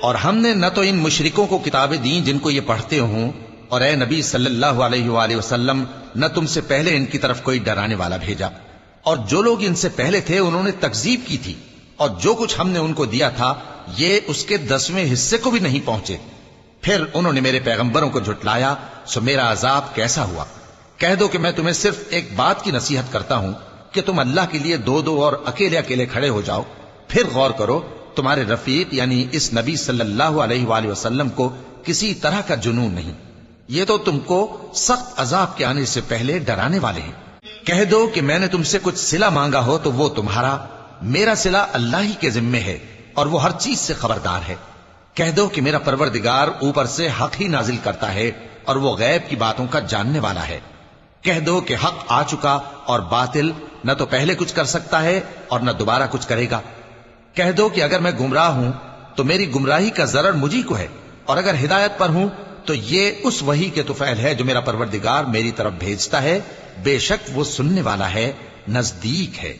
اور ہم نے نہ تو ان مشرکوں کو کتابیں دیں جن کو یہ پڑھتے ہوں، اور اے نبی صلی اللہ علیہ وآلہ وسلم نہ تم سے پہلے ان کی طرف کوئی ڈرانے والا بھیجا، اور جو لوگ ان سے پہلے تھے انہوں نے تکذیب کی تھی، اور جو کچھ ہم نے ان کو دیا تھا یہ اس کے 10ویں حصے کو بھی نہیں پہنچے۔ پھر انہوں نے میرے پیغمبروں کو جھٹلایا، سو میرا عذاب کیسا ہوا۔ کہہ دو کہ میں تمہیں صرف ایک بات کی نصیحت کرتا ہوں کہ تم اللہ کے لیے دو دو اور اکیلے اکیلے کھڑے ہو جاؤ، پھر غور کرو تمہارے رفیق یعنی اس نبی صلی اللہ علیہ وآلہ وسلم کو کسی طرح کا جنون نہیں، یہ تو تم کو سخت عذاب کے آنے سے پہلے ڈرانے والے ہیں۔ کہہ دو کہ میں نے تم سے کچھ صلہ مانگا ہو تو وہ تمہارا، میرا صلہ اللہ ہی کے ذمے ہے اور وہ ہر چیز سے خبردار ہے۔ کہہ دو کہ میرا پروردگار اوپر سے حق ہی نازل کرتا ہے اور وہ غیب کی باتوں کا جاننے والا ہے۔ کہہ دو کہ حق آ چکا اور باطل نہ تو پہلے کچھ کر سکتا ہے اور نہ دوبارہ کچھ کرے گا۔ کہہ دو کہ اگر میں گمراہ ہوں تو میری گمراہی کا ضرر مجھی کو ہے، اور اگر ہدایت پر ہوں تو یہ اس وحی کے طفیل ہے جو میرا پروردگار میری طرف بھیجتا ہے، بے شک وہ سننے والا ہے، نزدیک ہے۔